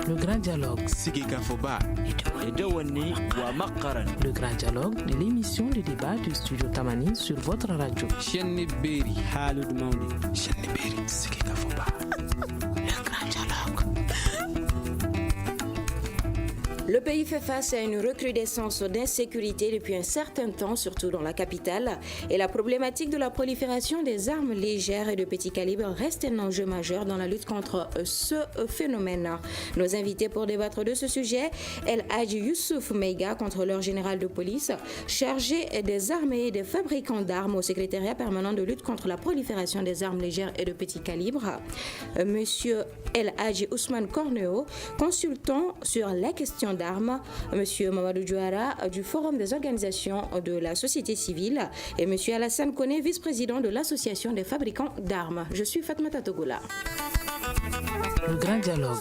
Le grand dialogue. Le grand dialogue de l'émission de débat du studio Tamani sur votre radio. Le grand dialogue. Le pays fait face à une recrudescence d'insécurité depuis un certain temps, surtout dans la capitale, et la problématique de la prolifération des armes légères et de petit calibre reste un enjeu majeur dans la lutte contre ce phénomène. Nos invités pour débattre de ce sujet, El Hadji Youssouf Meiga, contrôleur général de police, chargé des armées et des fabricants d'armes au secrétariat permanent de lutte contre la prolifération des armes légères et de petit calibre, Monsieur El Hadji Ousmane Corneo, consultant sur les questions d'armes, Monsieur Mamadou Diouara du Forum des organisations de la société civile et Monsieur Alassane Koné, vice-président de l'association des fabricants d'armes. Je suis Fatmata Togola. Le grand dialogue.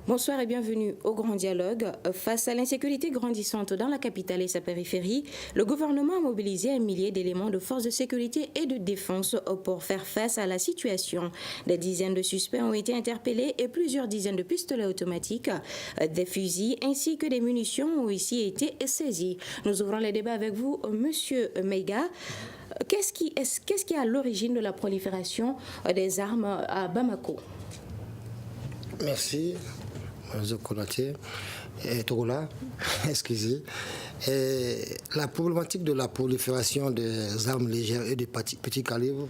Bonsoir et bienvenue au Grand Dialogue. Face à l'insécurité grandissante dans la capitale et sa périphérie, le gouvernement a mobilisé un millier d'éléments de forces de sécurité et de défense pour faire face à la situation. Des dizaines de suspects ont été interpellés et plusieurs dizaines de pistolets automatiques, des fusils ainsi que des munitions ont ici été saisies. Nous ouvrons les débats avec vous, Monsieur Meiga. Qu'est-ce qui est à l'origine de la prolifération des armes à Bamako? Merci. Konaté et Togola, excusez. La problématique de la prolifération des armes légères et de petits calibres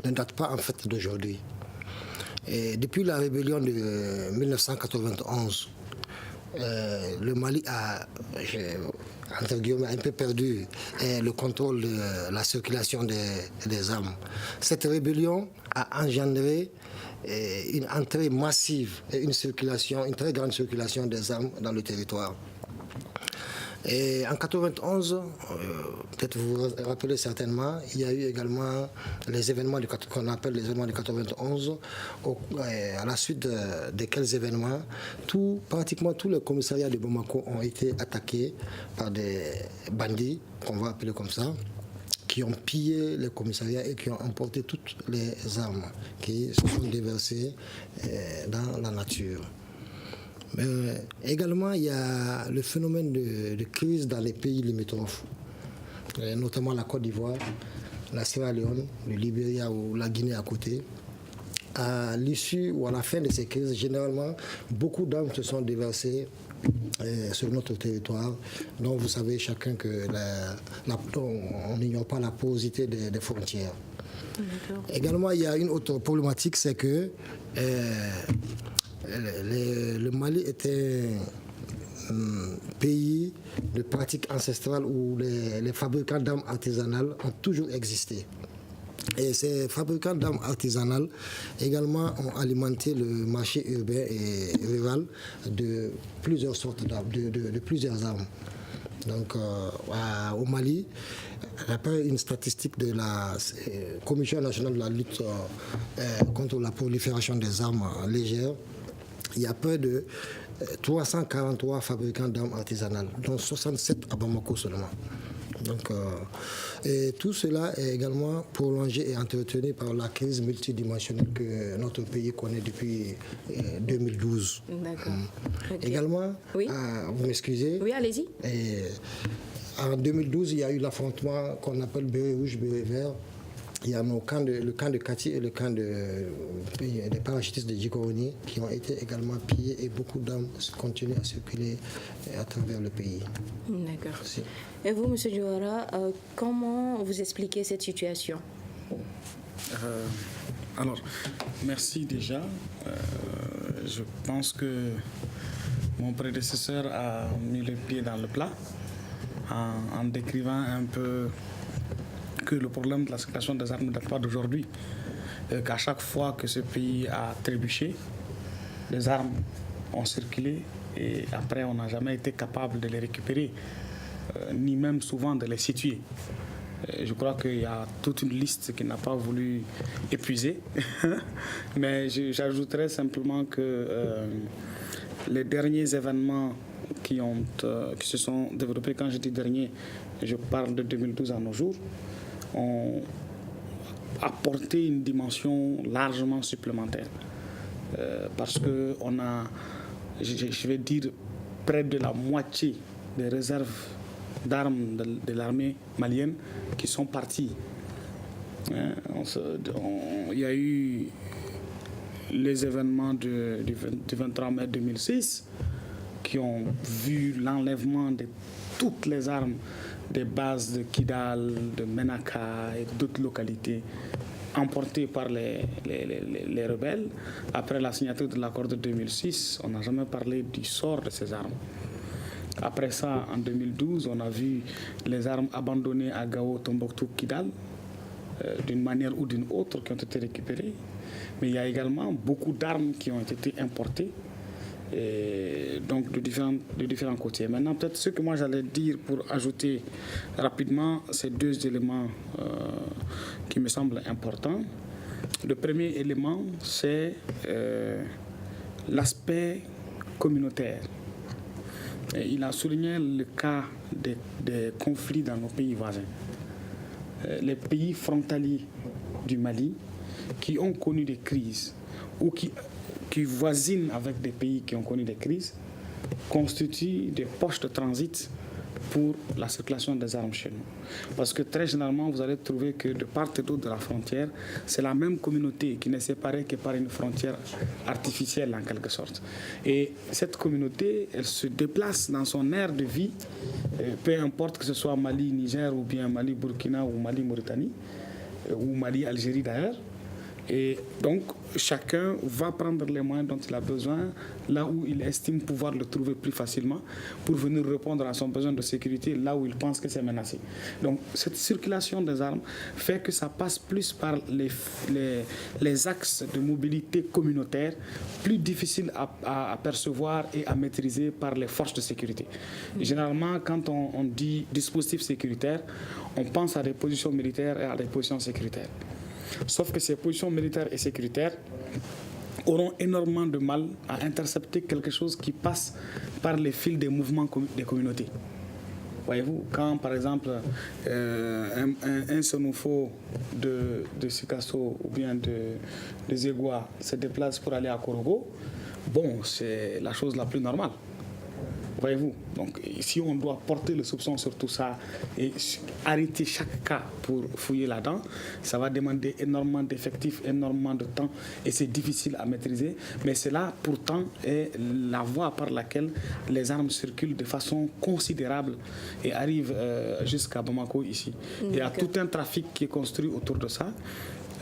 ne date pas en fait d'aujourd'hui. Depuis la rébellion de 1991, le Mali a entre guillemets, un peu perdu le contrôle de la circulation des armes. Cette rébellion a engendré une entrée massive et une très grande circulation des armes dans le territoire. Et en 91, peut-être vous vous rappelez certainement, il y a eu également les événements qu'on appelle les événements de 91, à la suite desquels événements, pratiquement tous les commissariats de Bamako ont été attaqués par des bandits, qu'on va appeler comme ça, qui ont pillé les commissariats et qui ont emporté toutes les armes qui se sont déversées dans la nature. Mais également, il y a le phénomène de crise dans les pays limitrophes, notamment la Côte d'Ivoire, la Sierra Leone, le Libéria ou la Guinée à côté. À l'issue ou à la fin de ces crises, généralement, beaucoup d'armes se sont déversées sur notre territoire. Donc vous savez chacun que on n'ignore pas la porosité des frontières. Également, il y a une autre problématique, c'est que le Mali était un pays de pratiques ancestrales où les fabricants d'armes artisanales ont toujours existé. Et ces fabricants d'armes artisanales également ont alimenté le marché urbain et rural de plusieurs sortes d'armes, de plusieurs armes. Donc au Mali, d'après une statistique de la Commission nationale de la lutte contre la prolifération des armes légères, il y a près de 343 fabricants d'armes artisanales, dont 67 à Bamako seulement. Donc, et tout cela est également prolongé et entretenu par la crise multidimensionnelle que notre pays connaît depuis 2012. D'accord. Okay. Également, oui. Vous m'excusez. Oui, allez-y. En 2012, il y a eu l'affrontement qu'on appelle béret rouge, béret vert. Il y a le camp de Kati et le camp des parachutistes de Djikoroni qui ont été également pillés et beaucoup d'armes continuent à circuler à travers le pays. D'accord. Merci. Et vous, M. Diouara, comment vous expliquez cette situation? Alors, merci déjà. Je pense que mon prédécesseur a mis le pied dans le plat en décrivant un peu que le problème de la circulation des armes ne date pas d'aujourd'hui. Qu'à chaque fois que ce pays a trébuché, les armes ont circulé et après on n'a jamais été capable de les récupérer, ni même souvent de les situer. Je crois qu'il y a toute une liste qui n'a pas voulu épuiser. Mais j'ajouterais simplement que les derniers événements qui se sont développés, quand je dis dernier, je parle de 2012 à nos jours, ont apporté une dimension largement supplémentaire. parce qu'on a, je vais dire, près de la moitié des réserves d'armes de l'armée malienne qui sont parties. Il y a eu les événements du 23 mai 2006 qui ont vu l'enlèvement de toutes les armes des bases de Kidal, de Menaka et d'autres localités emportées par les rebelles. Après la signature de l'accord de 2006, on n'a jamais parlé du sort de ces armes. Après ça, en 2012, on a vu les armes abandonnées à Gao, Tombouctou, Kidal, d'une manière ou d'une autre, qui ont été récupérées. Mais il y a également beaucoup d'armes qui ont été importées, donc de différents côtés. Maintenant, peut-être ce que moi j'allais dire pour ajouter rapidement ces deux éléments qui me semblent importants. Le premier élément, c'est l'aspect communautaire. Et il a souligné le cas des conflits dans nos pays voisins. Les pays frontaliers du Mali qui ont connu des crises ou qui voisinent avec des pays qui ont connu des crises constituent des poches de transit pour la circulation des armes chez nous. Parce que très généralement, vous allez trouver que de part et d'autre de la frontière, c'est la même communauté qui n'est séparée que par une frontière artificielle en quelque sorte. Et cette communauté, elle se déplace dans son aire de vie, peu importe que ce soit Mali, Niger, ou bien Mali, Burkina, ou Mali, Mauritanie, ou Mali, Algérie d'ailleurs. Et donc, chacun va prendre les moyens dont il a besoin, là où il estime pouvoir le trouver plus facilement, pour venir répondre à son besoin de sécurité, là où il pense que c'est menacé. Donc, cette circulation des armes fait que ça passe plus par les axes de mobilité communautaire, plus difficiles à percevoir et à maîtriser par les forces de sécurité. Et généralement, quand on dit dispositif sécuritaire, on pense à des positions militaires et à des positions sécuritaires. Sauf que ces positions militaires et sécuritaires auront énormément de mal à intercepter quelque chose qui passe par les fils des mouvements des communautés. Voyez-vous, quand par exemple un Sénoufo de Sikasso ou bien de Zégua se déplace pour aller à Korogo, bon, c'est la chose la plus normale. Voyez-vous, donc si on doit porter le soupçon sur tout ça et arrêter chaque cas pour fouiller là-dedans, ça va demander énormément d'effectifs, énormément de temps et c'est difficile à maîtriser. Mais cela pourtant est la voie par laquelle les armes circulent de façon considérable et arrivent jusqu'à Bamako ici. Il y a tout un trafic qui est construit autour de ça.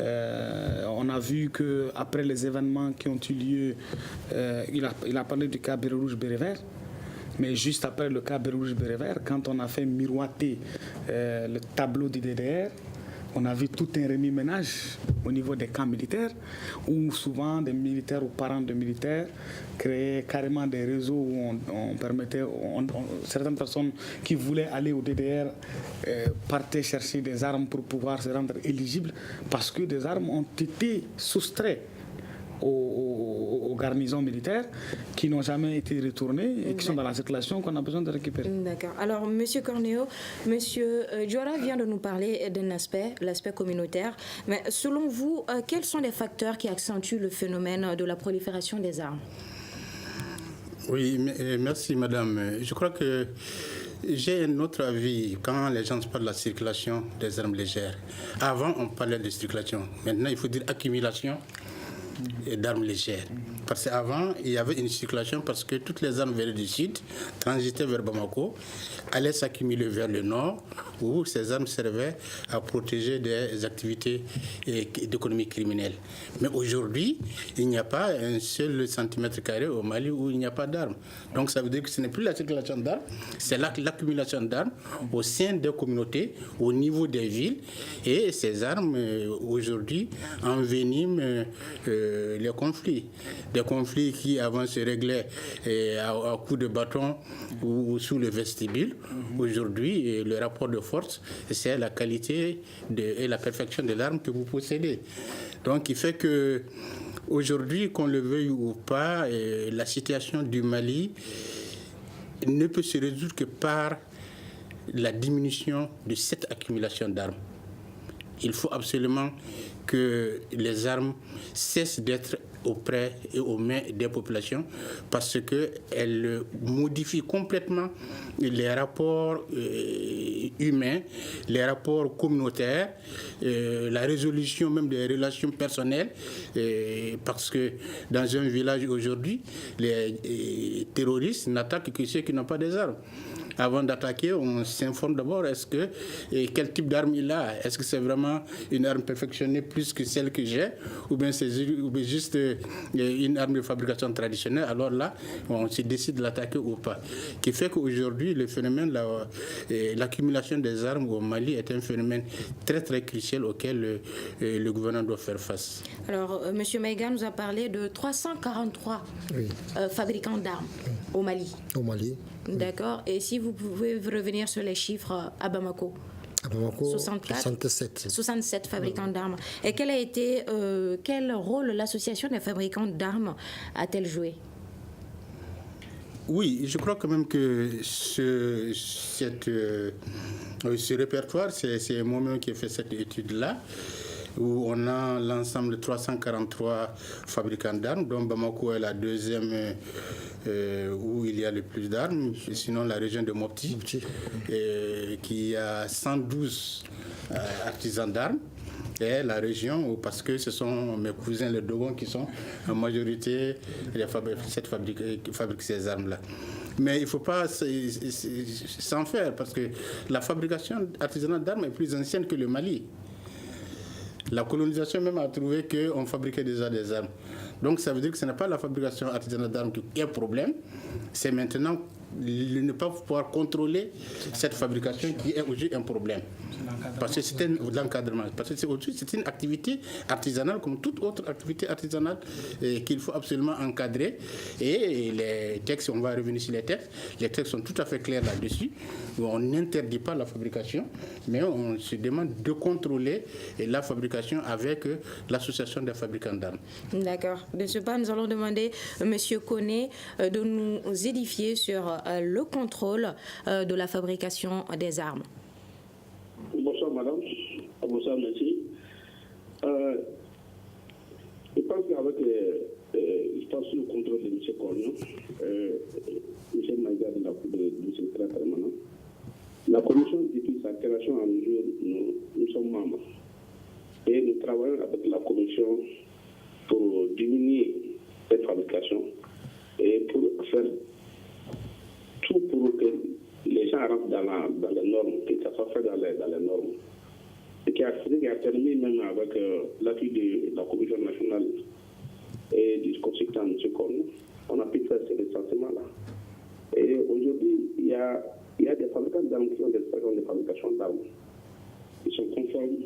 On a vu qu'après les événements qui ont eu lieu, il a parlé du cas Béret Rouge, Béret Vert. Mais juste après le cas Béret Rouge, Béret Vert, quand on a fait miroiter le tableau du DDR, on a vu tout un remue-ménage au niveau des camps militaires, où souvent des militaires ou parents de militaires créaient carrément des réseaux où on permettait, certaines personnes qui voulaient aller au DDR partaient chercher des armes pour pouvoir se rendre éligibles, parce que des armes ont été soustraites aux garnisons militaires qui n'ont jamais été retournées et qui sont dans la circulation qu'on a besoin de récupérer. D'accord. Alors, Monsieur Cornéo, Monsieur Diora vient de nous parler d'un aspect, l'aspect communautaire. Mais selon vous, quels sont les facteurs qui accentuent le phénomène de la prolifération des armes? Oui, merci Madame. Je crois que j'ai un autre avis quand les gens parlent de la circulation des armes légères. Avant, on parlait de circulation. Maintenant, il faut dire accumulation d'armes légères. Parce qu'avant, il y avait une circulation parce que toutes les armes venaient du sud, transitaient vers Bamako, allaient s'accumuler vers le nord, où ces armes servaient à protéger des activités d'économie criminelle. Mais aujourd'hui, il n'y a pas un seul centimètre carré au Mali où il n'y a pas d'armes. Donc ça veut dire que ce n'est plus la circulation d'armes, c'est l'accumulation d'armes au sein des communautés, au niveau des villes. Et ces armes, aujourd'hui, enveniment les conflits. Des conflits qui avant se réglaient à coups de bâton ou sous le vestibule. Aujourd'hui, le rapport de force, c'est la qualité et la perfection de l'arme que vous possédez. Donc, il fait que aujourd'hui, qu'on le veuille ou pas, la situation du Mali ne peut se résoudre que par la diminution de cette accumulation d'armes. il faut absolument que les armes cessent d'être auprès et aux mains des populations parce qu'elles modifient complètement les rapports humains, les rapports communautaires, la résolution même des relations personnelles, parce que dans un village aujourd'hui, les terroristes n'attaquent que ceux qui n'ont pas des armes. Avant d'attaquer, on s'informe d'abord quel type d'arme il a. Est-ce que c'est vraiment une arme perfectionnée plus que celle que j'ai, ou bien c'est juste une arme de fabrication traditionnelle. Alors là, on se décide de l'attaquer ou pas. Qui fait qu'aujourd'hui, le phénomène, l'accumulation des armes au Mali est un phénomène très très crucial auquel le gouvernement doit faire face. Alors, M. Maïga nous a parlé de 343 fabricants d'armes au Mali. Au Mali. D'accord. Et si vous pouvez revenir sur les chiffres à Bamako? À Bamako, 67 fabricants d'armes. Et quel rôle l'association des fabricants d'armes a-t-elle joué? Oui, je crois quand même que ce répertoire, c'est moi-même qui ai fait cette étude-là, où on a l'ensemble de 343 fabricants d'armes, dont Bamako est la deuxième où il y a le plus d'armes, sinon la région de Mopti, qui a 112 artisans d'armes. Et la région, parce que ce sont mes cousins les Dogons qui sont en majorité qui fabriquent ces armes-là. Mais il ne faut pas s'en faire, parce que la fabrication artisanale d'armes est plus ancienne que le Mali. La colonisation même a trouvé qu'on fabriquait déjà des armes. Donc ça veut dire que ce n'est pas la fabrication artisanale d'armes qui est un problème, c'est maintenant ne pas pouvoir contrôler cette fabrication qui est aujourd'hui un problème. Parce que c'est l'encadrement. Parce que c'est une activité artisanale comme toute autre activité artisanale qu'il faut absolument encadrer. Et les textes, on va revenir sur les textes sont tout à fait clairs là-dessus. On n'interdit pas la fabrication, mais on se demande de contrôler la fabrication avec l'association des fabricants d'armes. D'accord. De ce pas, nous allons demander à M. Koné de nous édifier sur le contrôle de la fabrication des armes. Bonsoir madame, bonsoir merci. Je pense qu'avec le contrôle de M. Cornion, M. Maïga du secrétaire permanent, la commission depuis sa création à nos jours, nous sommes membres. Et nous travaillons avec la commission pour diminuer cette fabrication et pour faire tout pour que les gens rentrent dans les normes, que ça soit fait dans les normes. Ce qui a permis, même avec l'appui de la Commission nationale et du consultant M. Cornu, on a pu faire ce recensement-là. Et aujourd'hui, il y a des fabricants d'armes qui ont des fabrications d'armes. Ils sont conformes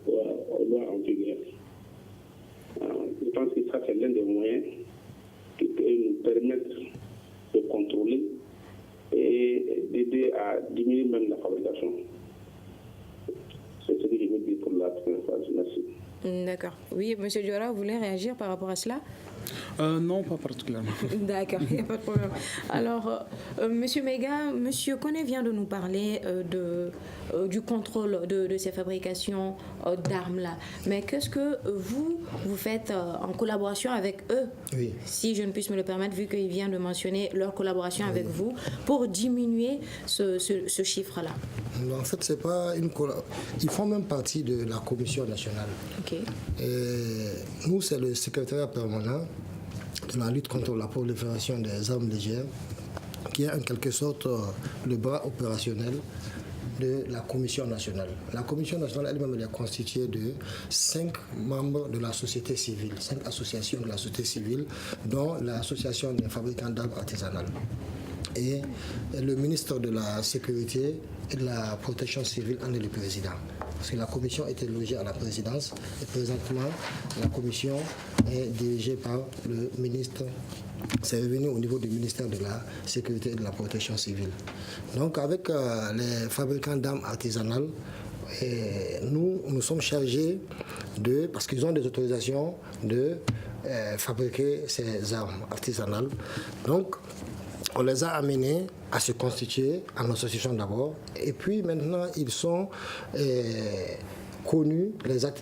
aux lois en vigueur. Je pense que ça, c'est l'un des moyens qui peut nous permettre de contrôler et d'aider à diminuer même la fabrication. C'est ce que je veux dire pour la première phase. Merci. D'accord. Oui, M. Diora, vous voulez réagir par rapport à cela? Non, pas particulièrement. D'accord, il n'y a pas de problème. Alors, M. Maïga, M. Koné vient de nous parler du contrôle de ces fabrications d'armes-là. Mais qu'est-ce que vous faites en collaboration avec eux, si je ne puisse me le permettre, vu qu'il vient de mentionner leur collaboration avec vous, pour diminuer ce chiffre-là? En fait, c'est pas une ils font même partie de la commission nationale. Okay. Et nous, c'est le secrétariat permanent de la lutte contre la prolifération des armes légères, qui est en quelque sorte le bras opérationnel de la Commission nationale. La Commission nationale elle-même est constituée de 5 membres de la société civile, 5 associations de la société civile, dont l'association des fabricants d'armes artisanales. Et le ministre de la Sécurité et de la Protection civile en est le président. Parce que la commission était logée à la présidence et présentement, la commission est dirigée par le ministre. C'est revenu au niveau du ministère de la Sécurité et de la Protection civile. Donc avec les fabricants d'armes artisanales, nous sommes chargés parce qu'ils ont des autorisations de fabriquer ces armes artisanales. Donc on les a amenés à se constituer en association d'abord. Et puis maintenant, ils sont connus,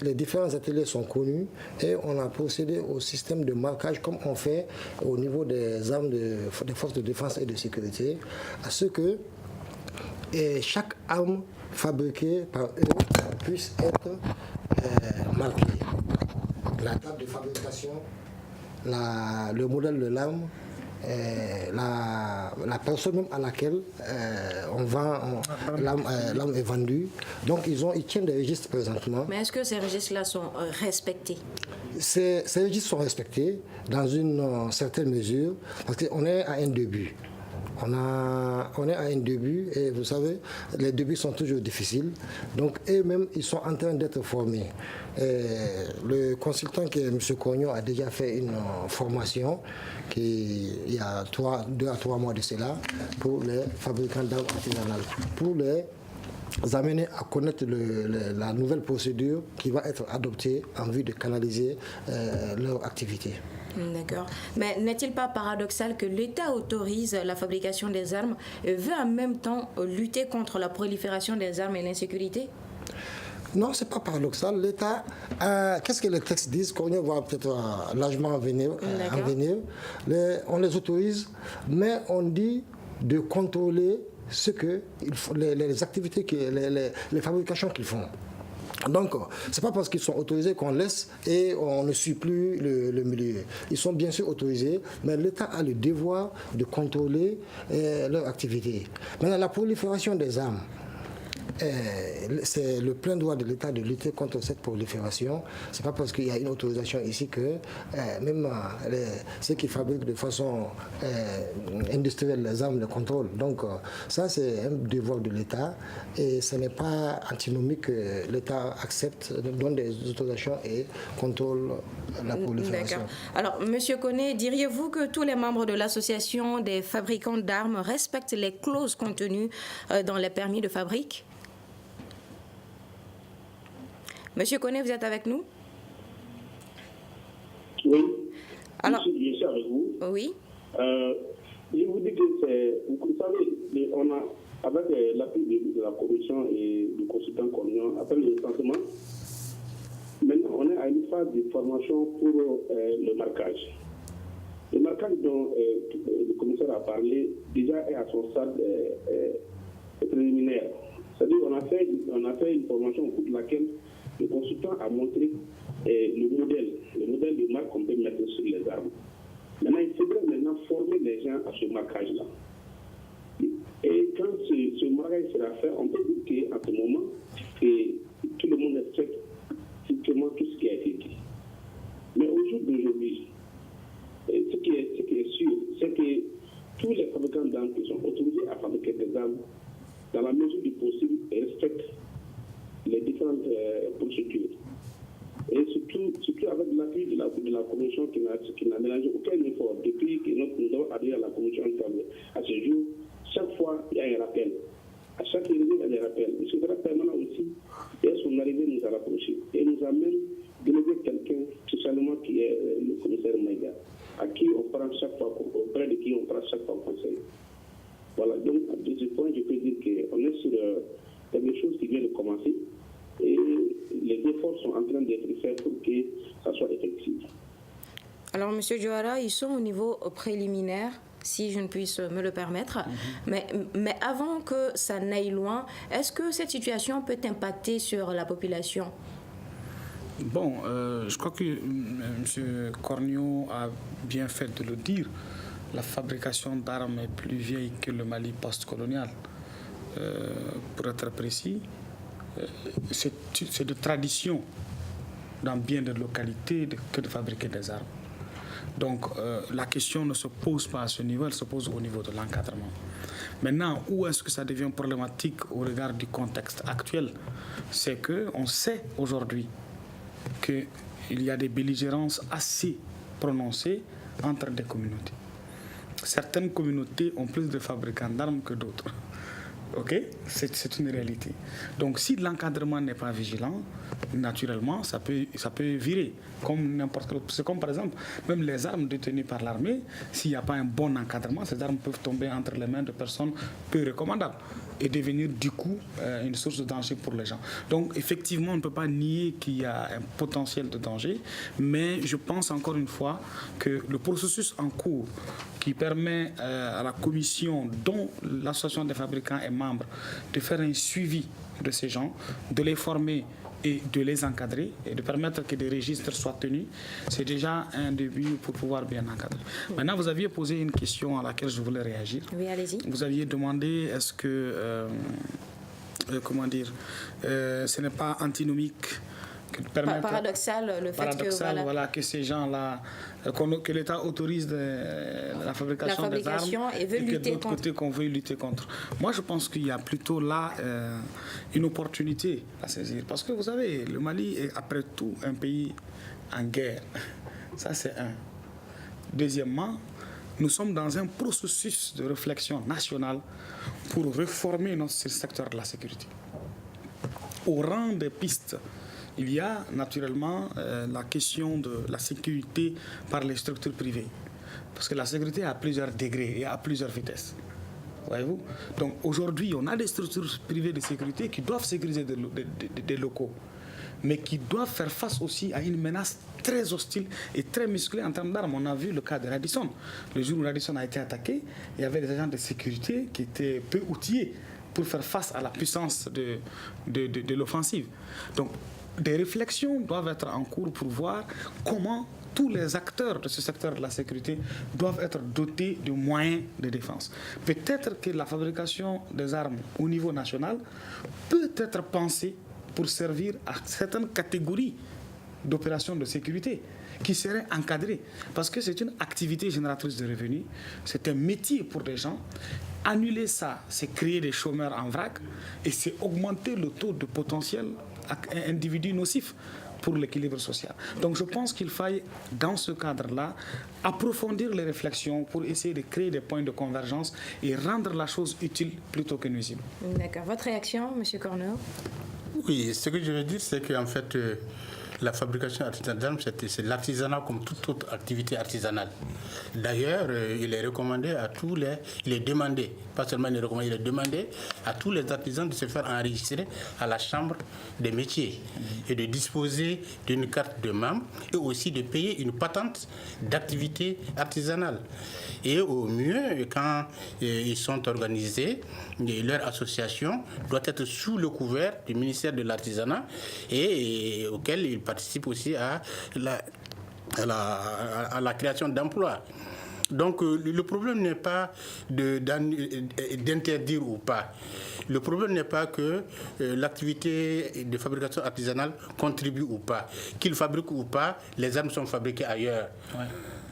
les différents ateliers sont connus et on a procédé au système de marquage comme on fait au niveau des armes des forces de défense et de sécurité, à ce que chaque arme fabriquée par eux puisse être marquée. La date de fabrication, le modèle de l'arme, la personne même à laquelle l'arme est vendue. Donc ils tiennent des registres présentement. Mais est-ce que ces registres-là sont respectés? Ces registres sont respectés dans une certaine mesure parce qu'on est à un début. On est à un début et vous savez, les débuts sont toujours difficiles. Donc eux-mêmes, ils sont en train d'être formés. Le consultant qui est M. Cognon a déjà fait une formation il y a 2 à 3 mois de cela pour les fabricants d'armes artisanales, pour les amener à connaître la nouvelle procédure qui va être adoptée en vue de canaliser leur activité. D'accord. Mais n'est-il pas paradoxal que l'État autorise la fabrication des armes et veut en même temps lutter contre la prolifération des armes et l'insécurité? Non, ce n'est pas paradoxal. L'État, qu'est-ce que les textes disent? Qu'on va peut-être largement en venir. On les autorise, mais on dit de contrôler ce que les activités, les fabrications qu'ils font. Donc, ce n'est pas parce qu'ils sont autorisés qu'on laisse et on ne suit plus le milieu. Ils sont bien sûr autorisés, mais l'État a le devoir de contrôler leur activité. Maintenant, la prolifération des armes, c'est le plein droit de l'État de lutter contre cette prolifération. Ce n'est pas parce qu'il y a une autorisation ici que même ceux qui fabriquent de façon industrielle les armes le contrôlent. Donc ça, c'est un devoir de l'État et ce n'est pas antinomique que l'État accepte, donne des autorisations et contrôle la prolifération. D'accord. Alors, M. Koné, diriez-vous que tous les membres de l'association des fabricants d'armes respectent les clauses contenues dans les permis de fabrique? Monsieur Koné, vous êtes avec nous? Oui. Alors, je suis avec vous. Oui. Je vous dis que vous savez, on a, avec l'appui de la commission et du consultant Cognon, après le recensement, maintenant on est à une phase de formation pour le marquage. Le marquage dont le commissaire a parlé déjà est à son stade préliminaire. C'est-à-dire qu'on a fait une formation au cours de laquelle le consultant a montré le modèle de marque qu'on peut mettre sur les armes. Maintenant, il faudrait former les gens à ce marquage-là. Et quand ce marquage sera fait, on peut dire qu'à ce moment, tout le monde respecte strictement tout ce qui a été dit. Mais au jour d'aujourd'hui, ce qui est sûr, c'est que tous les fabricants d'armes qui sont autorisés à fabriquer des armes, dans la mesure du possible, respectent les différentes procédures. Et surtout avec l'appui de la commission qui n'a mélangé aucun effort depuis que nous avons adhéré à la commission à ce jour. Chaque fois, il y a un rappel. À chaque réunion, il y a des rappels. Le secrétaire permanent aussi, dès son arrivée, nous a rapprochés. Et nous a même délégué quelqu'un, spécialement qui est le commissaire Maïga, à qui on prend chaque fois, auprès de qui on prend chaque fois conseil. Voilà, donc de ce point, je peux dire qu'on est sur quelque chose qui vient de commencer. Et les efforts sont en train d'être faits pour que ça soit effectif. Alors, M. Diawara, ils sont au niveau préliminaire, si je ne puisse me le permettre. Mais avant que ça n'aille loin, est-ce que cette situation peut impacter sur la population? Bon, je crois que M. Cornio a bien fait de le dire. La fabrication d'armes est plus vieille que le Mali post-colonial. Pour être précis, c'est de tradition dans bien des localités que de fabriquer des armes. Donc la question ne se pose pas à ce niveau, elle se pose au niveau de l'encadrement. Maintenant, où est-ce que ça devient problématique au regard du contexte actuel? C'est qu'on sait aujourd'hui qu'il y a des belligérances assez prononcées entre des communautés. Certaines communautés ont plus de fabricants d'armes que d'autres. Ok, c'est une réalité. Donc, si l'encadrement n'est pas vigilant, naturellement, ça peut virer. Comme n'importe quel. C'est comme par exemple, même les armes détenues par l'armée, s'il n'y a pas un bon encadrement, ces armes peuvent tomber entre les mains de personnes peu recommandables et devenir du coup une source de danger pour les gens. Donc, effectivement, on ne peut pas nier qu'il y a un potentiel de danger, mais je pense encore une fois que le processus en cours qui permet à la commission dont l'association des fabricants est membre de faire un suivi de ces gens, de les former et de les encadrer et de permettre que des registres soient tenus, c'est déjà un début pour pouvoir bien encadrer. Maintenant, vous aviez posé une question à laquelle je voulais réagir. Oui, allez-y. Vous aviez demandé est-ce que, ce n'est pas antinomique paradoxal le fait que ces gens-là, que l'État autorise la fabrication des armes et veut lutter que de l'autre côté qu'on veut lutter contre. Moi, je pense qu'il y a plutôt là une opportunité à saisir. Parce que vous savez, le Mali est après tout un pays en guerre. Ça, c'est un. Deuxièmement, nous sommes dans un processus de réflexion nationale pour réformer notre secteur de la sécurité. Au rang des pistes, il y a naturellement la question de la sécurité par les structures privées. Parce que la sécurité a plusieurs degrés et à plusieurs vitesses. Voyez-vous? Donc aujourd'hui, on a des structures privées de sécurité qui doivent sécuriser des locaux, mais qui doivent faire face aussi à une menace très hostile et très musclée en termes d'armes. On a vu le cas de Radisson. Le jour où Radisson a été attaqué, il y avait des agents de sécurité qui étaient peu outillés pour faire face à la puissance de l'offensive. Donc, des réflexions doivent être en cours pour voir comment tous les acteurs de ce secteur de la sécurité doivent être dotés de moyens de défense. Peut-être que la fabrication des armes au niveau national peut être pensée pour servir à certaines catégories d'opérations de sécurité qui seraient encadrées. Parce que c'est une activité génératrice de revenus, c'est un métier pour des gens. Annuler ça, c'est créer des chômeurs en vrac et c'est augmenter le taux de potentiel individu nocif pour l'équilibre social. Donc je pense qu'il faille, dans ce cadre-là, approfondir les réflexions pour essayer de créer des points de convergence et rendre la chose utile plutôt que nuisible. D'accord. Votre réaction, M. Corneau? Oui, ce que je veux dire, c'est qu'en fait, la fabrication artisanale d'armes, c'est l'artisanat comme toute autre activité artisanale. D'ailleurs, il est recommandé à tous les... Il est demandé, pas seulement il est recommandé, il est demandé à tous les artisans de se faire enregistrer à la chambre des métiers et de disposer d'une carte de membre et aussi de payer une patente d'activité artisanale. Et au mieux, quand ils sont organisés, leur association doit être sous le couvert du ministère de l'Artisanat et auquel ils participent aussi à la création d'emplois. Donc le problème n'est pas d'interdire ou pas. Le problème n'est pas que l'activité de fabrication artisanale contribue ou pas. Qu'ils fabriquent ou pas, les armes sont fabriquées ailleurs. Ouais.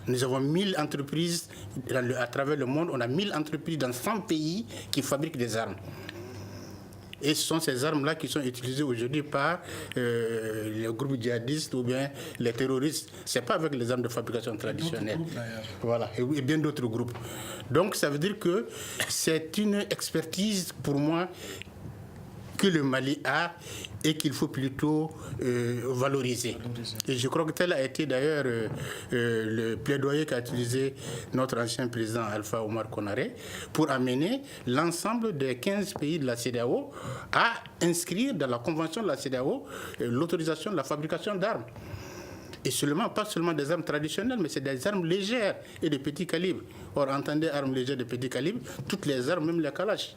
Nous avons 1000 entreprises à travers le monde. On a 1000 entreprises dans 100 pays qui fabriquent des armes. Et ce sont ces armes-là qui sont utilisées aujourd'hui par les groupes djihadistes ou bien les terroristes. Ce n'est pas avec les armes de fabrication traditionnelles. Voilà, et bien d'autres groupes. Donc ça veut dire que c'est une expertise pour moi que le Mali a et qu'il faut plutôt valoriser. Et je crois que tel a été d'ailleurs le plaidoyer qu'a utilisé notre ancien président Alpha Omar Konaré pour amener l'ensemble des 15 pays de la CEDEAO à inscrire dans la convention de la CEDEAO l'autorisation de la fabrication d'armes. Et pas seulement des armes traditionnelles, mais c'est des armes légères et de petit calibre. Or, entendez armes légères de petit calibre, toutes les armes, même les Kalash.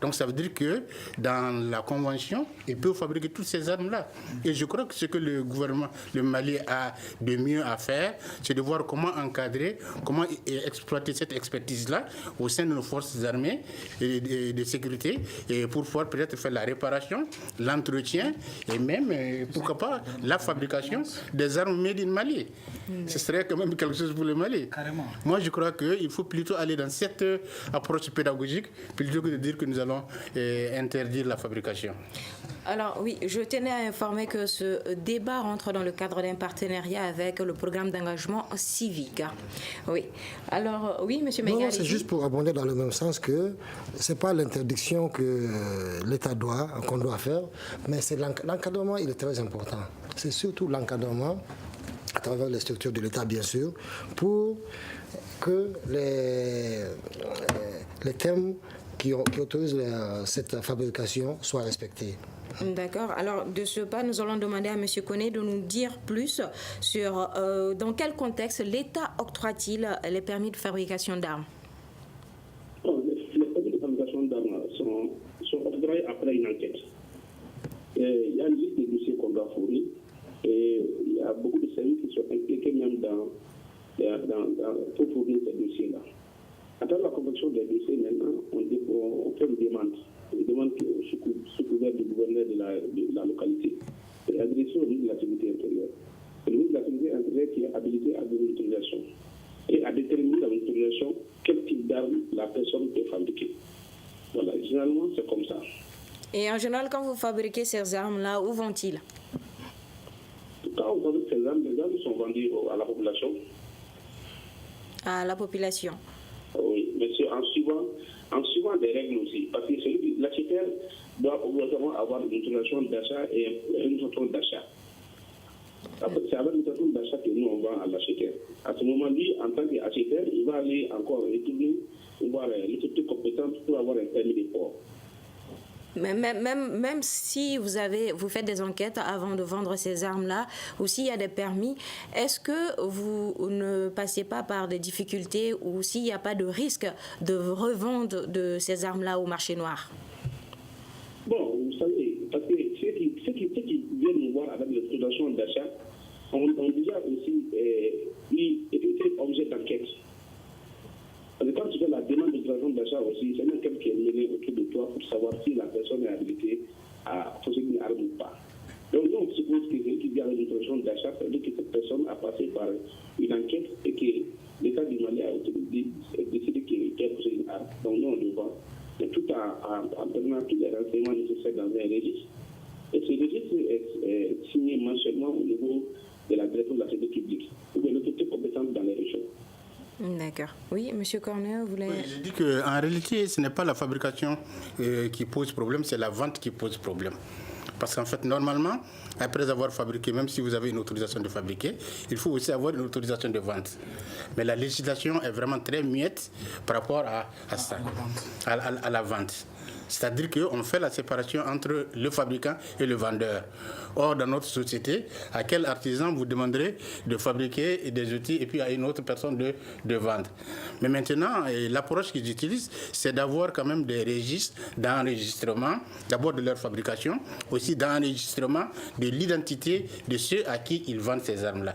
Donc ça veut dire que dans la convention, ils peuvent fabriquer toutes ces armes-là. Et je crois que ce que le gouvernement, le Mali a de mieux à faire, c'est de voir comment encadrer, comment exploiter cette expertise-là au sein de nos forces armées et de sécurité, et pour pouvoir peut-être faire la réparation, l'entretien et même, pourquoi pas, la fabrication des armes made in Mali. Ce serait quand même quelque chose pour le Mali. Carrément. Moi, je crois qu'il faut plutôt aller dans cette approche pédagogique plutôt que de dire que nous allons interdire la fabrication. Alors oui, je tenais à informer que ce débat rentre dans le cadre d'un partenariat avec le programme d'engagement civique. Oui. Alors oui, M. Maïga. Non, c'est juste pour abonder dans le même sens que ce n'est pas l'interdiction que l'État qu'on doit faire, mais c'est l'encadrement, il est très important. C'est surtout l'encadrement à travers les structures de l'État, bien sûr, pour que les thèmes qui autorisent cette fabrication soient respectés. D'accord. Alors, de ce pas, nous allons demander à M. Koné de nous dire plus sur dans quel contexte l'État octroie-t-il les permis de fabrication d'armes? Les permis de fabrication d'armes sont octroyés après une enquête. Il y a une liste de dossiers qu'on doit fournir et il y a beaucoup de services qui sont impliqués même pour fournir ces dossiers-là. À travers la confection des dossiers, maintenant, on fait une demande. Une demande qui est sous couvert du gouverneur de la localité et adressée au ministre de la Sécurité intérieure. C'est le ministre de la Sécurité intérieure qui est habilité à donner l'autorisation et à déterminer dans l'autorisation quel type d'arme la personne peut fabriquer. Voilà, généralement, c'est comme ça. Et en général, quand vous fabriquez ces armes-là, où vont-ils? Quand on fabrique ces armes, les armes sont vendues à la population. À la population. Oui, mais c'est en suivant des règles aussi. Parce que l'acheteur doit obligatoirement avoir une autorisation d'achat et une autorisation d'achat. C'est avec une autorisation d'achat que nous, on vend à l'acheteur. À ce moment-là, en tant qu'acheteur, il va aller encore retourner voir l'autorité compétente pour avoir un permis de port. Mais même si vous faites des enquêtes avant de vendre ces armes-là, ou s'il y a des permis, est-ce que vous ne passez pas par des difficultés ou s'il n'y a pas de risque de revente de ces armes-là au marché noir? Bon, vous savez, parce que ceux qui viennent nous voir avec l'autorisation d'achat ont déjà aussi été objet d'enquête. Parce que quand tu fais la demande d'autorisation d'achat aussi, c'est même quelqu'un qui est mené autour de toi pour savoir si la personne est habilitée à posséder une arme ou pas. Donc nous, on suppose que celui qui vient avec l'autorisation d'achat, ça veut dire que cette personne a passé par une enquête et que l'État du Mali a décidé qu'il possède une arme. Donc nous, on le voit. Mais tout en donnant tous les renseignements nécessaires dans un registre. Et ce registre est signé mensuellement au niveau de la direction de la sécurité publique ou de l'autorité compétente dans les régions. D'accord. Oui, M. Cornet, vous voulez... Oui, je dis qu'en réalité, ce n'est pas la fabrication qui pose problème, c'est la vente qui pose problème. Parce qu'en fait, normalement, après avoir fabriqué, même si vous avez une autorisation de fabriquer, il faut aussi avoir une autorisation de vente. Mais la législation est vraiment très muette par rapport à ça, à la vente. C'est-à-dire qu'on fait la séparation entre le fabricant et le vendeur. Or, dans notre société, à quel artisan vous demanderez de fabriquer des outils et puis à une autre personne de vendre? Mais maintenant, l'approche qu'ils utilisent, c'est d'avoir quand même des registres d'enregistrement, d'abord de leur fabrication, aussi d'enregistrement de l'identité de ceux à qui ils vendent ces armes-là.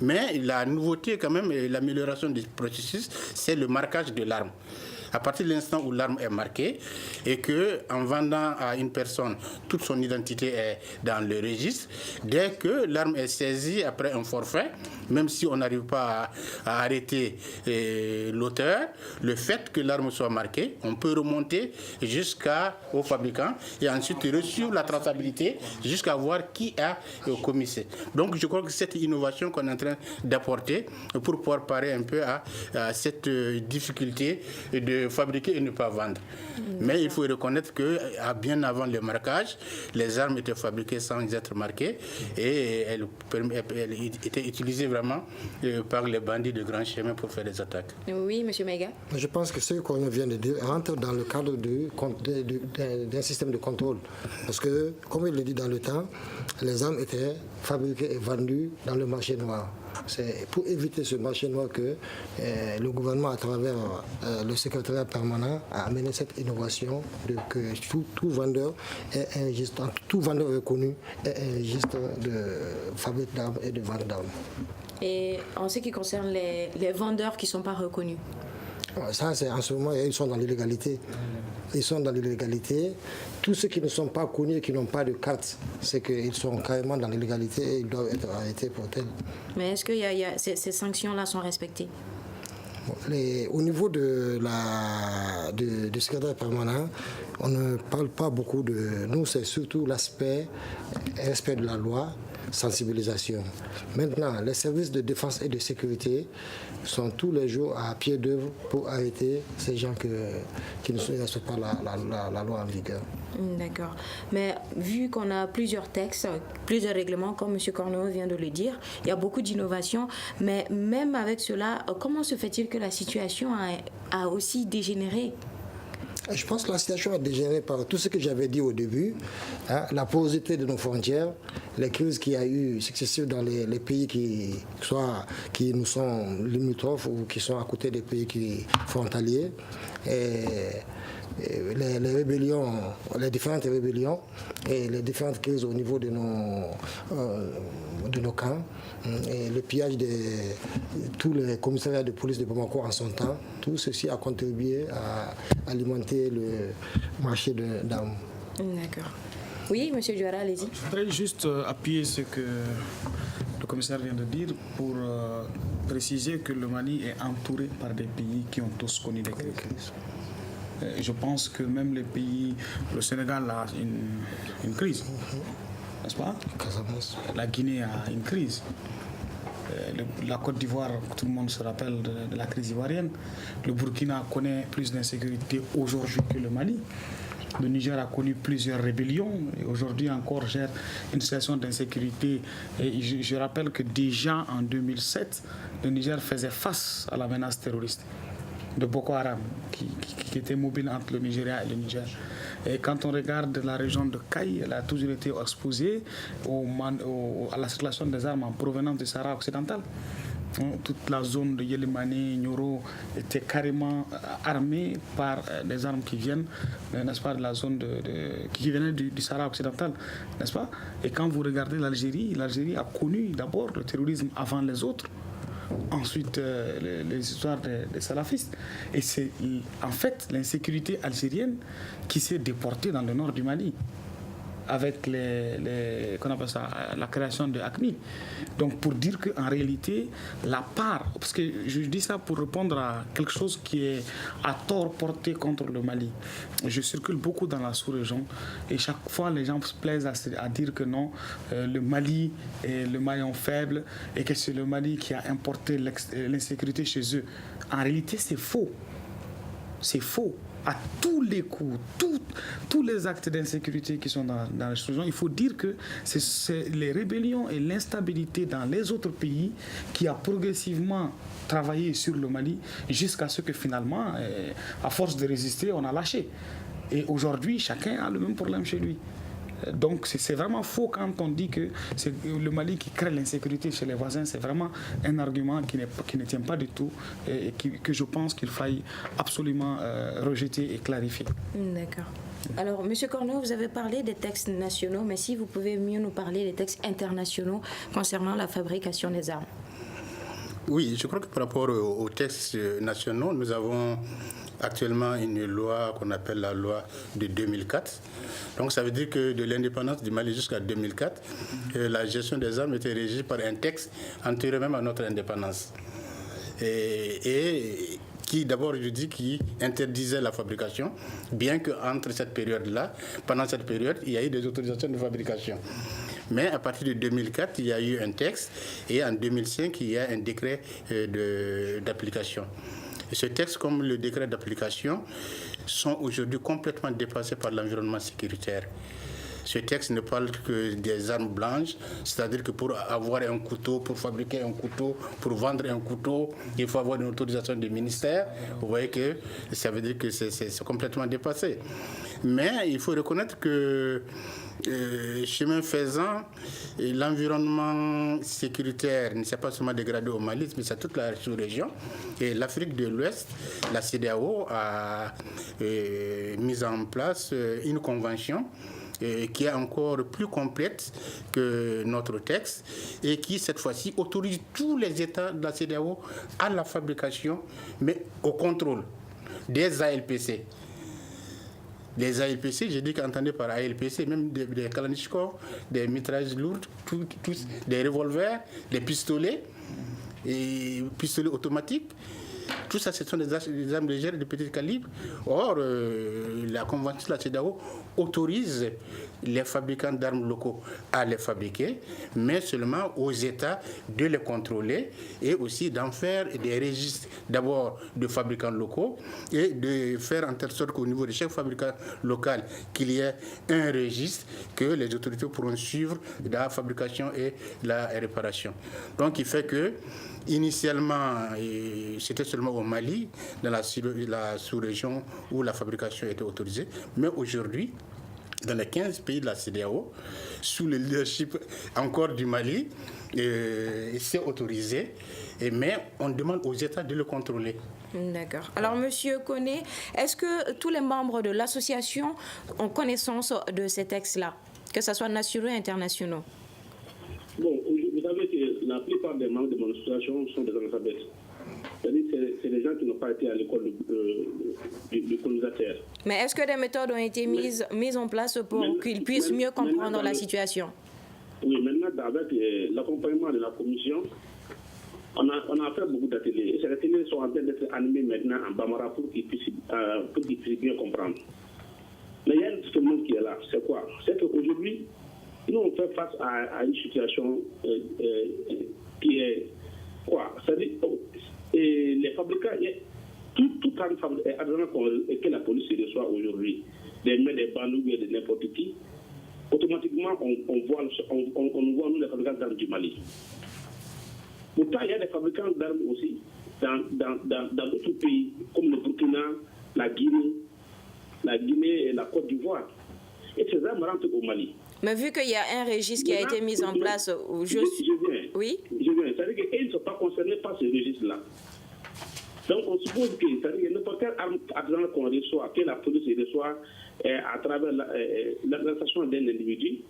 Mais la nouveauté quand même et l'amélioration du processus, c'est le marquage de l'arme. À partir de l'instant où l'arme est marquée et qu'en vendant à une personne, toute son identité est dans le registre, dès que l'arme est saisie après un forfait, même si on n'arrive pas à arrêter l'auteur, le fait que l'arme soit marquée, on peut remonter jusqu'au fabricant et ensuite reçu la traçabilité jusqu'à voir qui a commis ça. Donc je crois que cette innovation qu'on est en train d'apporter pour pouvoir parer un peu à cette difficulté de fabriquer et ne pas vendre. Mais il faut reconnaître que bien avant le marquage, les armes étaient fabriquées sans être marquées et elles étaient utilisées vraiment par les bandits de grand chemin pour faire des attaques. Oui, M. Maïga. Je pense que ce qu'on vient de dire rentre dans le cadre d'un système de contrôle. Parce que, comme il le dit dans le temps, les armes étaient fabriquées et vendues dans le marché noir. C'est pour éviter ce marché noir que le gouvernement, à travers le secrétariat permanent, a amené cette innovation de que tout vendeur reconnu ait un registre de fabrique d'armes et de vente d'armes. Et en ce qui concerne les vendeurs qui ne sont pas reconnus? Ça, c'est en ce moment, ils sont dans l'illégalité. Ils sont dans l'illégalité. Tous ceux qui ne sont pas connus et qui n'ont pas de carte, c'est qu'ils sont carrément dans l'illégalité et ils doivent être arrêtés pour tel. Mais est-ce que ces sanctions-là sont respectées? Au niveau du secrétaire permanent, on ne parle pas beaucoup de... Nous, c'est surtout l'aspect respect de la loi, sensibilisation. Maintenant, les services de défense et de sécurité sont tous les jours à pied d'œuvre pour arrêter ces gens qui ne respectent pas la loi en vigueur. D'accord. Mais vu qu'on a plusieurs textes, plusieurs règlements, comme M. Corneau vient de le dire, il y a beaucoup d'innovations. Mais même avec cela, comment se fait-il que la situation a aussi dégénéré? Je pense que la situation a dégénéré par tout ce que j'avais dit au début, la porosité de nos frontières, les crises qu'il y a eu successives dans les pays qui nous sont limitrophes ou qui sont à côté des pays frontaliers, et les rébellions, les différentes rébellions et les différentes crises au niveau de nos camps, et le pillage de tous les commissariats de police de Bamako en son temps, tout ceci a contribué à alimenter le marché d'armes. D'accord. Oui, M. Diawara, allez-y. Je voudrais juste appuyer ce que le commissaire vient de dire pour préciser que le Mali est entouré par des pays qui ont tous connu des crises. Je pense que même les pays, le Sénégal a une crise, n'est-ce pas? La Guinée a une crise. La Côte d'Ivoire, tout le monde se rappelle de la crise ivoirienne. Le Burkina connaît plus d'insécurité aujourd'hui que le Mali. Le Niger a connu plusieurs rébellions et aujourd'hui encore gère une situation d'insécurité. Et je rappelle que déjà en 2007, le Niger faisait face à la menace terroriste de Boko Haram qui était mobile entre le Nigeria et le Niger. Et quand on regarde la région de Kaï, elle a toujours été exposée à la circulation des armes en provenance du Sahara occidental. Toute la zone de Yelimani, Nyoro était carrément armée par des armes qui viennent, n'est-ce pas, de la zone qui venaient du Sahara occidental, n'est-ce pas? Et quand vous regardez l'Algérie a connu d'abord le terrorisme avant les autres. Ensuite, les histoires des salafistes. Et c'est en fait l'insécurité algérienne qui s'est déportée dans le nord du Mali avec qu'on appelle ça, la création de AQMI. Donc pour dire qu'en réalité, la part, parce que je dis ça pour répondre à quelque chose qui est à tort porté contre le Mali. Je circule beaucoup dans la sous-région et chaque fois les gens se plaisent à dire que non, le Mali est le maillon faible et que c'est le Mali qui a importé l'insécurité chez eux. En réalité, c'est faux. C'est faux. À tous les coups, tous les actes d'insécurité qui sont dans la région, il faut dire que c'est les rébellions et l'instabilité dans les autres pays qui a progressivement travaillé sur le Mali jusqu'à ce que finalement, à force de résister, on a lâché. Et aujourd'hui, chacun a le même problème chez lui. Donc c'est vraiment faux quand on dit que c'est le Mali qui crée l'insécurité chez les voisins. C'est vraiment un argument qui ne tient pas du tout et que je pense qu'il faille absolument rejeter et clarifier. D'accord. Alors, M. Corneau, vous avez parlé des textes nationaux, mais si vous pouvez mieux nous parler des textes internationaux concernant la fabrication des armes. Oui, je crois que par rapport aux textes nationaux, nous avons actuellement une loi qu'on appelle la loi de 2004. Donc ça veut dire que de l'indépendance du Mali jusqu'à 2004, la gestion des armes était régie par un texte antérieur même à notre indépendance. Et qui, d'abord, je dis, qui interdisait la fabrication, bien qu'entre cette période-là, pendant cette période, il y a eu des autorisations de fabrication. Mais à partir de 2004, il y a eu un texte et en 2005, il y a un décret d'application. Et ce texte, comme le décret d'application, sont aujourd'hui complètement dépassés par l'environnement sécuritaire. Ce texte ne parle que des armes blanches, c'est-à-dire que pour avoir un couteau, pour fabriquer un couteau, pour vendre un couteau, il faut avoir une autorisation du ministère. Vous voyez que ça veut dire que c'est complètement dépassé. Mais il faut reconnaître que chemin faisant, l'environnement sécuritaire ne s'est pas seulement dégradé au Mali, mais c'est toute la sous-région. Et l'Afrique de l'Ouest, la CEDEAO a mis en place une convention qui est encore plus complète que notre texte et qui, cette fois-ci, autorise tous les États de la CEDEAO à la fabrication, mais au contrôle des ALPC. Les ALPC, j'ai dit qu'entendez par ALPC, même des Kalachnikov, des mitrailleuses lourdes, tous, des revolvers, des pistolets et pistolets automatiques. Tout ça, ce sont des armes légères de petit calibre. Or, la Convention de la CEDEAO autorise les fabricants d'armes locaux à les fabriquer, mais seulement aux États de les contrôler et aussi d'en faire des registres d'abord de fabricants locaux et de faire en telle sorte qu'au niveau de chaque fabricant local, qu'il y ait un registre que les autorités pourront suivre la fabrication et la réparation. Donc, il fait que initialement, c'était seulement au Mali, dans la sous-région où la fabrication était autorisée, mais aujourd'hui, dans les 15 pays de la CEDEAO, sous le leadership encore du Mali, c'est autorisé, mais on demande aux États de le contrôler. D'accord. Alors, Monsieur Koné, est-ce que tous les membres de l'association ont connaissance de ces textes-là, que ce soit nationaux et internationaux? Bon, vous savez que la plupart des membres de mon association sont des analphabètes. C'est-à-dire que c'est des gens qui n'ont pas été à l'école du colonisateur. Mais est-ce que des méthodes ont été mises en place pour qu'ils puissent mieux comprendre la situation? Oui, maintenant, avec l'accompagnement de la commission, on a fait beaucoup d'ateliers. Et ces ateliers sont en train d'être animés maintenant en Bambara pour qu'ils puissent bien comprendre. Mais il y a un phénomène qui est là. C'est quoi? C'est qu'aujourd'hui, nous, on fait face à une situation qui est quoi? C'est-à-dire les fabricants, tout arme que la police reçoit aujourd'hui, des mains des bandes ou de n'importe qui, automatiquement, on voit nous les fabricants d'armes du Mali. Pourtant, il y a des fabricants d'armes aussi dans d'autres pays, comme le Burkina, la Guinée et la Côte d'Ivoire. Et ces armes rentrent au Mali. Mais vu qu'il y a un registre qui a été mis en place, je viens. Oui. Je viens. C'est-à-dire qu'ils ne sont pas concernés par ce registre-là. Donc, on suppose que, c'est-à-dire que n'importe quelle arme artisanale qu'on reçoit, que la police reçoit à travers l'arrestation d'un individu,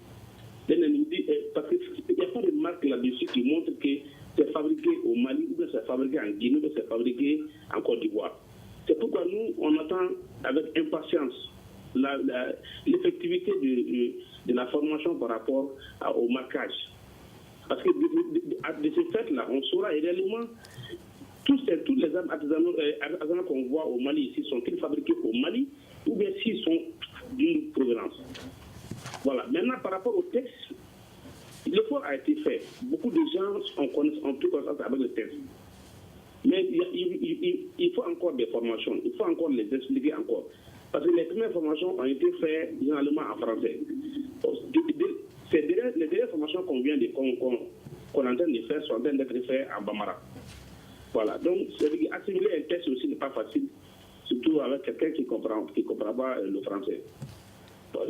parce qu'il n'y a pas de marque là-dessus qui montre que c'est fabriqué au Mali, ou bien c'est fabriqué en Guinée, ou bien c'est fabriqué en Côte d'Ivoire. C'est pourquoi nous, on attend avec impatience l'effectivité de la formation par rapport au marquage. Parce que de ce fait-là, on saura réellement tous les armes artisanales qu'on voit au Mali ici, sont-ils fabriqués au Mali ou bien s'ils sont d'une provenance. Voilà. Maintenant, par rapport au texte, l'effort a été fait. Beaucoup de gens ont pris connaissance avec le texte. Mais il faut encore des formations. Il faut encore les expliquer encore. Parce que les premières formations ont été faites généralement en français. Les dernières formations qu'on est en train de faire sont en train d'être faites en Bambara. Voilà. Donc, assimiler un texte aussi n'est pas facile, surtout avec quelqu'un qui ne comprend pas le français.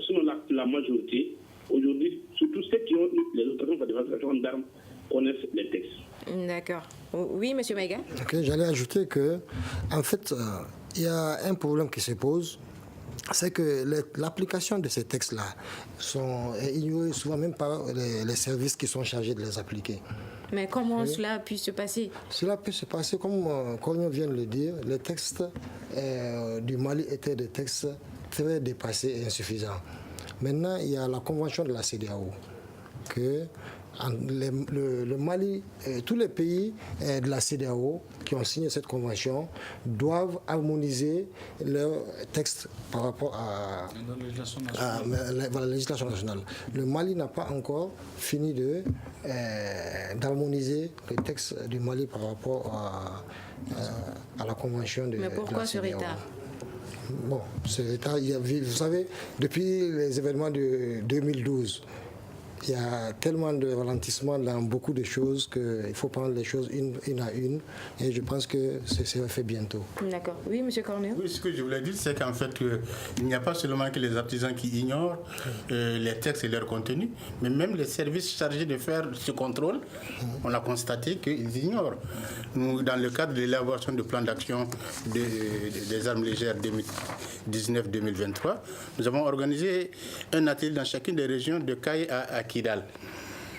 Sinon, la majorité, aujourd'hui, surtout ceux qui ont eu les autorisations de fabrication d'armes, connaissent les textes. D'accord. Oui, M. Maïga. Okay, j'allais ajouter que, en fait, il y a un problème qui se pose, c'est que l'application de ces textes-là sont ignorés souvent même par les services qui sont chargés de les appliquer. Mais comment cela peut se passer? Cela peut se passer, comme on vient de le dire, les textes du Mali étaient des textes très dépassés et insuffisants. Maintenant, il y a la convention de la CEDEAO que le Mali, tous les pays de la CEDEAO qui ont signé cette convention doivent harmoniser leurs textes par rapport à la législation nationale. Le Mali n'a pas encore fini d'harmoniser les textes du Mali par rapport à la convention de la CEDEAO. Mais pourquoi ce retard? Bon, ce retard, vous savez, depuis les événements de 2012, il y a tellement de ralentissement dans beaucoup de choses qu'il faut prendre les choses une à une. Et je pense que ça sera fait bientôt. D'accord. Oui, M. Cornéo. Oui, ce que je voulais dire, c'est qu'en fait, il n'y a pas seulement que les artisans qui ignorent les textes et leur contenu, mais même les services chargés de faire ce contrôle, on a constaté qu'ils ignorent. Nous, dans le cadre de l'élaboration du plan d'action des armes légères 2019-2023, nous avons organisé un atelier dans chacune des régions de Caille à Kidal.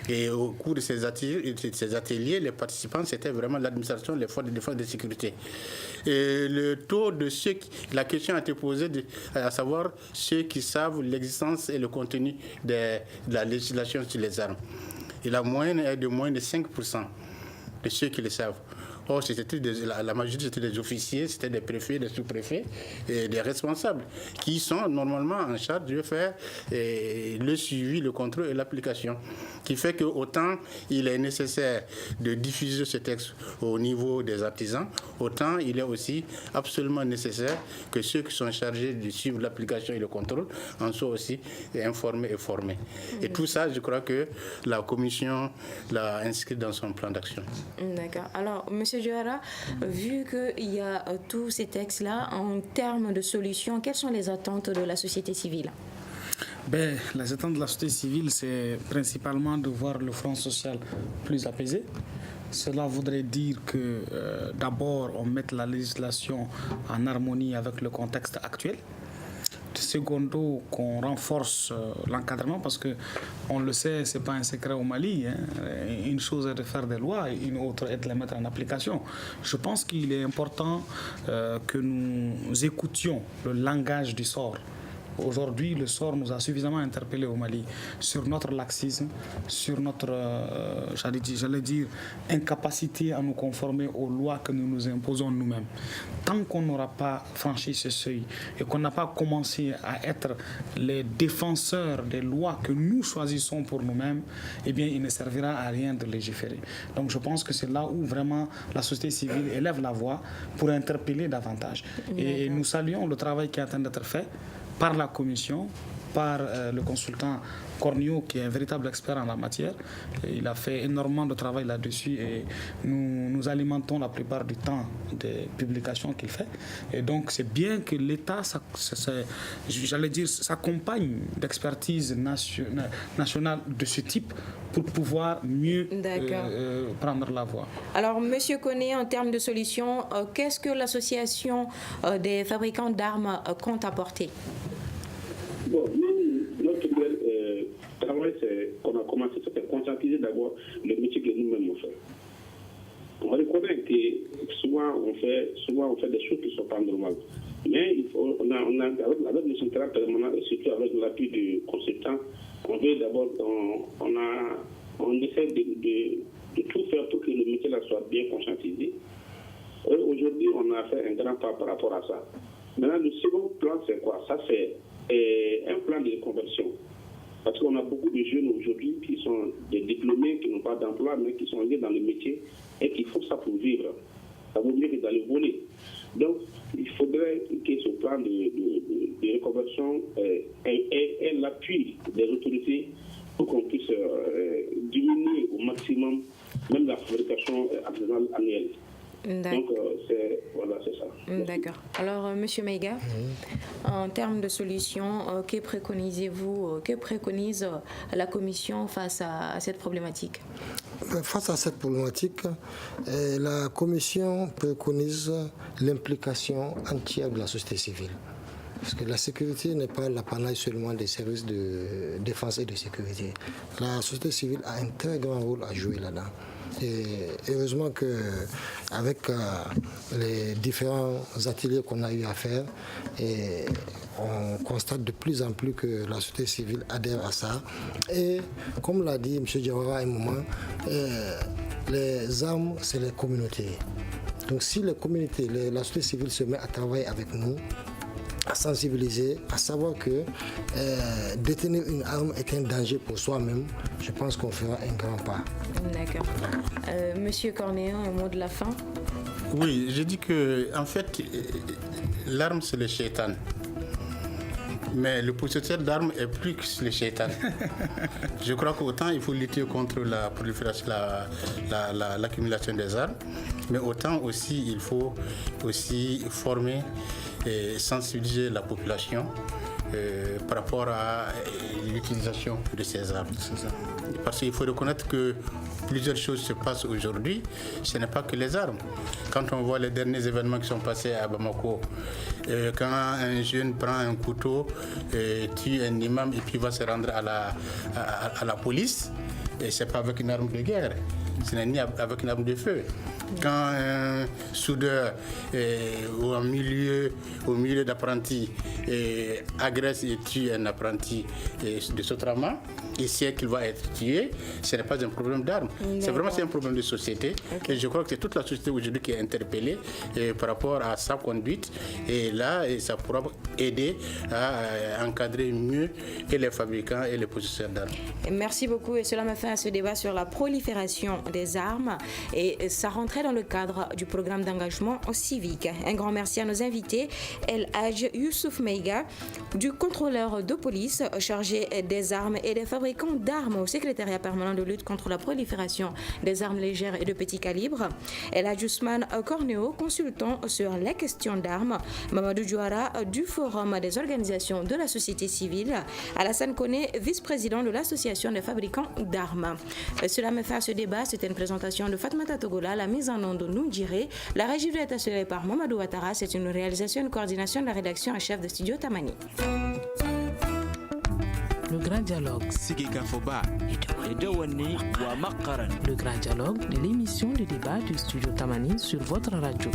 Et au cours de ces ateliers, les participants, c'était vraiment l'administration, les forces de défense et de sécurité. Et le taux de ceux la question a été posée, à savoir ceux qui savent l'existence et le contenu de la législation sur les armes. Et la moyenne est de moins de 5% de ceux qui le savent. Or, la majorité, c'était des officiers, c'était des préfets, des sous-préfets et des responsables qui sont normalement en charge de faire le suivi, le contrôle et l'application. Qui fait que autant il est nécessaire de diffuser ce texte au niveau des artisans, autant il est aussi absolument nécessaire que ceux qui sont chargés de suivre l'application et le contrôle en soient aussi informés et formés. Et tout ça, je crois que la Commission l'a inscrit dans son plan d'action. D'accord. Alors, M. Diawara, vu qu'il y a tous ces textes-là, en termes de solutions, quelles sont les attentes de la société civile ? Les attentes de la société civile, c'est principalement de voir le front social plus apaisé. Cela voudrait dire que d'abord, on mette la législation en harmonie avec le contexte actuel. Secondo, qu'on renforce l'encadrement parce que on le sait, c'est pas un secret au Mali. Une chose est de faire des lois, et une autre est de les mettre en application. Je pense qu'il est important que nous écoutions le langage du sort. Aujourd'hui, le sort nous a suffisamment interpellés au Mali sur notre laxisme, sur notre, j'allais dire, incapacité à nous conformer aux lois que nous nous imposons nous-mêmes. Tant qu'on n'aura pas franchi ce seuil et qu'on n'a pas commencé à être les défenseurs des lois que nous choisissons pour nous-mêmes, eh bien, il ne servira à rien de légiférer. Donc, je pense que c'est là où vraiment la société civile élève la voix pour interpeller davantage. Et nous saluons le travail qui est en train d'être fait par la Commission, par le consultant Cornéo, qui est un véritable expert en la matière. Et il a fait énormément de travail là-dessus et nous alimentons la plupart du temps des publications qu'il fait. Et donc, c'est bien que l'État, j'allais dire, s'accompagne d'expertise nationale de ce type pour pouvoir mieux prendre la voie. Alors, M. Koné, en termes de solutions, qu'est-ce que l'association des fabricants d'armes compte apporter ? Bon, notre travail, qu'on a commencé, c'est de conscientiser d'abord le métier que nous-mêmes on fait. On reconnaît que souvent on fait des choses qui ne sont pas normales. Mais avec le central permanent et surtout avec l'appui du consultant, on veut d'abord, on essaie de tout faire pour que le métier là soit bien conscientisé. Aujourd'hui, on a fait un grand pas par rapport à ça. Maintenant, le second plan, c'est quoi? Ça, c'est un plan de reconversion. Parce qu'on a beaucoup de jeunes aujourd'hui qui sont des diplômés, qui n'ont pas d'emploi, mais qui sont liés dans le métier et qui font ça pour vivre. Ça veut dire que dans le voler. Donc, il faudrait que ce plan de reconversion ait l'appui des autorités pour qu'on puisse diminuer au maximum même la fabrication artisanale annuelle. Donc, c'est ça. D'accord. Alors, M. Maïga, en termes de solutions, que préconisez-vous, que préconise la Commission face à cette problématique? Face à cette problématique, la Commission préconise l'implication entière de la société civile. Parce que la sécurité n'est pas l'apanage seulement des services de défense et de sécurité. La société civile a un très grand rôle à jouer là-dedans. Et heureusement qu'avec les différents ateliers qu'on a eu à faire, on constate de plus en plus que la société civile adhère à ça. Et comme l'a dit M. Diawara à un moment, les armes, c'est les communautés. Donc si les communautés, la société civile se met à travailler avec nous, à sensibiliser, à savoir que détenir une arme est un danger pour soi-même, je pense qu'on fera un grand pas. D'accord. Monsieur Cornéo, un mot de la fin? Oui, je dis que en fait, l'arme c'est le shaitan. Mais le possesseur d'armes est plus que le shaitan. Je crois qu'autant il faut lutter contre la prolifération, l'accumulation des armes, mais autant aussi il faut aussi former et sensibiliser la population par rapport à l'utilisation de ces armes. Parce qu'il faut reconnaître que plusieurs choses se passent aujourd'hui, ce n'est pas que les armes. Quand on voit les derniers événements qui sont passés à Bamako, quand un jeune prend un couteau, tue un imam et puis va se rendre à la police, et ce n'est pas avec une arme de guerre, ce n'est ni avec une arme de feu. Quand un soudeur au milieu d'apprentis agresse et tue un apprenti de Sotrama, et sait qu'il va être tué, ce n'est pas un problème d'armes. C'est un problème de société. Okay. Et je crois que c'est toute la société aujourd'hui qui est interpellée par rapport à sa conduite. Et là, ça pourra aider à encadrer mieux et les fabricants et les possesseurs d'armes. Merci beaucoup. Et cela me fait à ce débat sur la prolifération des armes. Et ça rentrait dans le cadre du programme d'engagement civique. Un grand merci à nos invités. El Hadj Youssouf Meiga, du contrôleur de police chargé des armes et des fabricants d'armes au secrétariat permanent de lutte contre la prolifération des armes légères et de petit calibre. El Hadj Ousmane Cornéo, consultant sur les questions d'armes. Mamadou Diouara, du Forum des organisations de la société civile. Alassane Koné, vice-président de l'association des fabricants d'armes. Cela me fait à ce débat. C'était une présentation de Fatmata Togola, la mise en onde de Noundjiré. La régie est assurée par Mamadou Ouattara. C'est une réalisation et une coordination de la rédaction en chef de Studio Tamani. Le grand dialogue. Le grand dialogue de l'émission de débat du Studio Tamani sur votre radio.